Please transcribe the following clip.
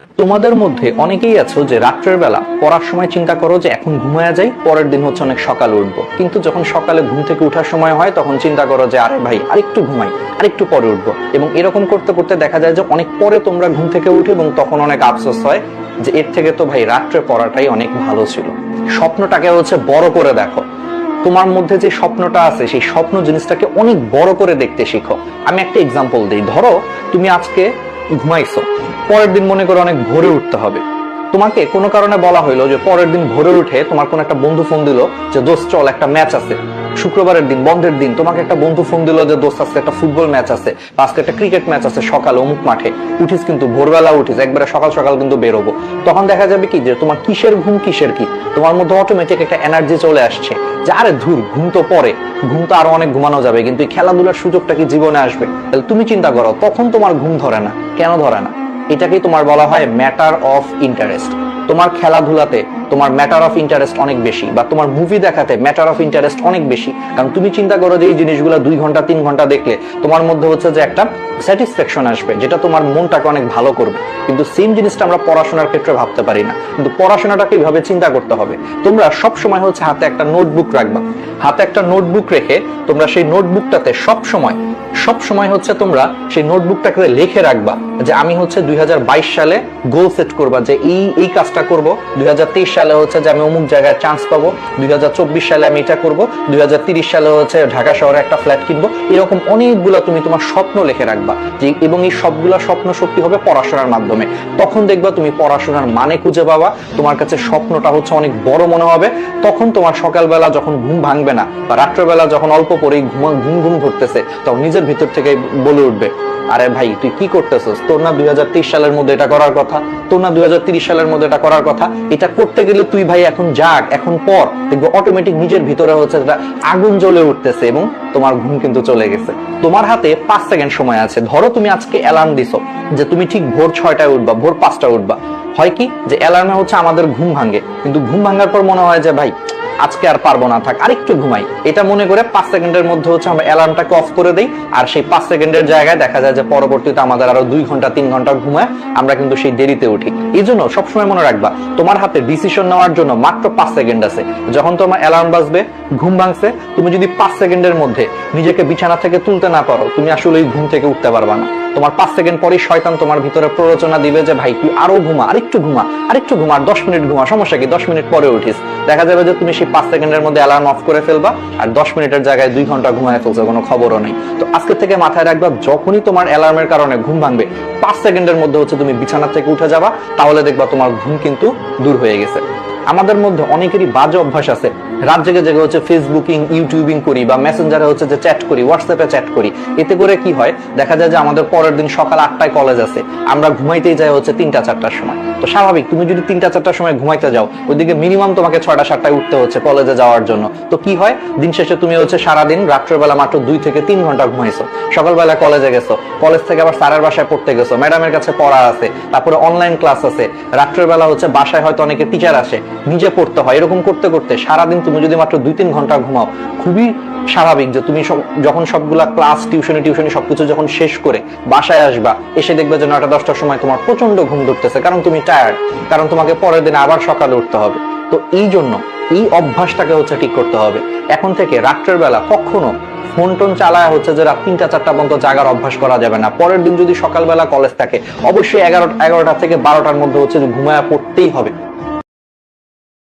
তোমাদের মধ্যে অনেকেই আছো যে রাত্রের বেলা পড়ার সময় চিন্তা করো যে এখন ঘুমায়া যাই, পরের দিন হচ্ছে অনেক সকালে উঠবো, কিন্তু যখন সকালে ঘুম থেকে উঠার সময় হয় তখন চিন্তা করো যে আরে ভাই আরেকটু ঘুমাই, আরেকটু পরে উঠবো। এবং এরকম করতে করতে দেখা যায় যে অনেক পরে তোমরা ঘুম থেকে উঠে এবং তখন অনেক আফসোস হয় যে এর থেকে তো ভাই রাত্রে পড়াটাই অনেক ভালো ছিল। স্বপ্নটাকে হচ্ছে বড় করে দেখো। তোমার মধ্যে যে স্বপ্নটা আছে সেই স্বপ্ন জিনিসটাকে অনেক বড় করে দেখতে শিখো। আমি একটা এক্সাম্পল দিই। ধরো তুমি আজকে ঘুমাইছো, পরের দিন মনে করো অনেক ভোরে উঠতে হবে। তোমাকে কোনো কারণে বলা হইলো যে পরের দিন ভোরে উঠে তোমার কোন একটা বন্ধু ফোন দিল যে দোস্ত চল একটা ম্যাচ আছে, শুক্রবারের দিন বন্ধের দিন তোমাকে একটা বন্ধু ফোন দিল যে দোস্ত আজকে একটা ফুটবল ম্যাচ আছে, আজকে একটা ক্রিকেট ম্যাচ আছে সকালে অমুক মাঠে। উঠিস কিন্তু ভোরবেলা উঠিস, একবারে সকাল সকাল কিন্তু বেরোবো। তখন দেখা যাবে কি যে তোমার কিসের ঘুম কিসের কি, তোমার মধ্যে অটোমেটিক একটা এনার্জি চলে আসছে যে আরে ধুর ঘুম তো পরে, ঘুম তো আরো অনেক ঘুমানো যাবে, কিন্তু এই খেলাধুলার সুযোগটা কি জীবনে আসবে? তাহলে তুমি চিন্তা করো তখন তোমার ঘুম ধরে না। কেন ধরে না? এটাকেই তোমার বলা হয় ম্যাটার অফ ইন্টারেস্ট। তোমার খেলাধুলাতে তোমার ম্যাটার অফ ইন্টারেস্ট অনেক বেশি, বা তোমার মুভি দেখাতে ম্যাটার অফ ইন্টারেস্ট অনেক বেশি। কারণ তুমি চিন্তা করো যে এই জিনিসগুলো 2 ঘন্টা 3 ঘন্টা দেখলে তোমার মধ্যে হচ্ছে যে একটা স্যাটিসফ্যাকশন আসবে, যেটা তোমার মনটাকে অনেক ভালো করবে। কিন্তু সেম জিনিসটা আমরা পড়াশোনার ক্ষেত্রে ভাবতে পারি না। কিন্তু পড়াশোনাটাকে এইভাবে চিন্তা করতে হবে। তোমরা সব সময় হচ্ছে হাতে একটা নোটবুক রাখবা। হাতে একটা নোটবুক রেখে তোমরা সেই নোটবুকটাতে সব সময় হচ্ছে তোমরা সেই নোটবুকটাকে লিখে রাখবা যে আমি হচ্ছে 2022 সালে গোল সেট করবা যে এই কাজটা করব, 2023 সালে হচ্ছে যে আমি অমুক জায়গায় চান্স পাবো, 2024 সালে আমি এটা করব, 2030 সালে হচ্ছে ঢাকা শহরে একটা ফ্ল্যাট কিনবো। এরকম অনেকগুলো তুমি তোমার স্বপ্ন লিখে রাখবা যে, এবং এই সবগুলা স্বপ্ন সত্যি হবে পড়াশোনার মাধ্যমে। তখন দেখবা তুমি পড়াশোনার মানে খুঁজে পাবা, তোমার কাছে স্বপ্নটা হচ্ছে অনেক বড় মনে হবে। তখন তোমার সকালবেলা যখন ঘুম ভাঙবে না, বা রাত্রেবেলা যখন অল্প পরেই ঘুম ধরতেছে, তখন নিজের ভিতর থেকে বলে উঠবে আরে ভাই তুই কি করতেছিস, তোর না 2023 সালের মধ্যে এটা করার কথা, তোর না 2030 সালের মধ্যে এটা করার কথা। এটা করতে গেলে তুই ভাই এখন জাগ, এখন পর, দেখবো অটোমেটিক নিজের ভিতরে হচ্ছে যেটা আগুন জ্বলে উঠতেছে এবং তোমার ঘুম কিন্তু চলে গেছে। তোমার হাতে 5 সেকেন্ড সময় আছে। ধরো তুমি আজকে অ্যালার্ম দিছো যে তুমি ঠিক ভোর 6টায় উঠবা, ভোর 5টায় উঠবা। হয় কি যে অ্যালার্মে হচ্ছে আমাদের ঘুম ভাঙে, কিন্তু ঘুম ভাঙার পর মনে হয় যে ভাই আজকে আর পারবো না, থাক আরেকটু ঘুমাই। এটা মনে করে 5 সেকেন্ডের মধ্যে হচ্ছে আমরা অ্যালার্মটাকে অফ করে দেই, আর সেই 5 সেকেন্ডের জায়গায় দেখা যায় যে পরবর্তীতে আমাদের আরো 2 ঘন্টা 3 ঘন্টা ঘুমায় আমরা কিন্তু সেই দেরিতে উঠি। এই জন্য সবসময় মনে রাখবা তোমার হাতে ডিসিশন নেওয়ার জন্য মাত্র 5 সেকেন্ড আছে। যখন তোমার অ্যালার্ম বাজবে, ঘুম ভাঙছে, তুমি যদি 5 সেকেন্ডের মধ্যে নিজেকে বিছানা থেকে তুলতে না পারো, তুমি আসলে ঘুম থেকে উঠতে পারবা না। তোমার 5 সেকেন্ড পরেই শয়তান তোমার ভিতরে প্ররোচনা দিবে যে ভাই তুই আরো ঘুমা, আরেকটু ঘুমা, আরেকটু ঘুমা, আর 10 মিনিট ঘুমা, সমস্যা কি 10 মিনিট পরে উঠিস। দেখা যাবে যে তুমি সেই 5 সেকেন্ডের মধ্যে অ্যালার্ম অফ করে ফেলবা, আর 10 মিনিটের জায়গায় 2 ঘন্টা ঘুমায় ফেলছো, কোনো খবরও নেই। তো আজকে থেকে মাথায় রাখবা যখনই তোমার অ্যালার্মের কারণে ঘুম ভাঙবে, 5 সেকেন্ডের মধ্যে হচ্ছে তুমি বিছানা থেকে উঠে যাবা, তাহলে দেখবা তোমার ঘুম কিন্তু দূর হয়ে গেছে। আমাদের মধ্যে অনেকেরই বাজে অভ্যাস আছে, রাত জেগে জেগে হচ্ছে ফেসবুকিং ইউটিউবিং করি, বা মেসেঞ্জারে হচ্ছে যে চ্যাট করি, হোয়াটসঅ্যাপে চ্যাট করি। এতে করে কি হয়, দেখা যায় যে আমাদের পরের দিন সকাল 8টায় কলেজ আছে, আমরা ঘুমাইতেই যাই হচ্ছে 3টা 4টার সময়। তো স্বাভাবিক তুমি যদি 3টা 4টার সময় ঘুমাইতে যাও, ওইদিকে মিনিমাম তোমাকে 6টা 7টায় উঠতে হচ্ছে কলেজে যাওয়ার জন্য। তো কি হয়, দিন শেষে তুমি হচ্ছে সারাদিন রাত্রেবেলা মাত্র 2 থেকে 3 ঘন্টা ঘুমাইছো, সকালবেলা কলেজে গেছো, কলেজ থেকে আবার স্যারের বাসায় পড়তে গেছো, ম্যাডামের কাছে পড়া আছে, তারপরে অনলাইন ক্লাস আছে, রাত্রেবেলা হচ্ছে বাসায় হয়তো অনেকে টিচার আসে, নিজে পড়তে হয়। এরকম করতে করতে সারাদিন তুমি যদি মাত্র 2-3 ঘন্টা ঘুমাও, খুবই স্বাভাবিক যে তুমি যখন সবগুলা ক্লাস টিউশনি সবকিছু যখন শেষ করে বাসায় আসবা, এসে দেখবে যে 9টা 10টার সময় তোমার প্রচন্ড ঘুম ধরতেছে, কারণ তুমি টায়ার্ড, কারণ তোমাকে পরের দিন আবার সকালে উঠতে হবে। তো এই জন্য এই অভ্যাসটাকে হচ্ছে ঠিক করতে হবে। এখন থেকে রাত্রের বেলা কখনো ফোন টোন চালায় হচ্ছে যে রাত 3টা 4টা পর্যন্ত জাগার অভ্যাস করা যাবে না। পরের দিন যদি সকালবেলা কলেজ থাকে, অবশ্যই 11টা থেকে 12টার মধ্যে হচ্ছে ঘুমায়া পড়তেই হবে।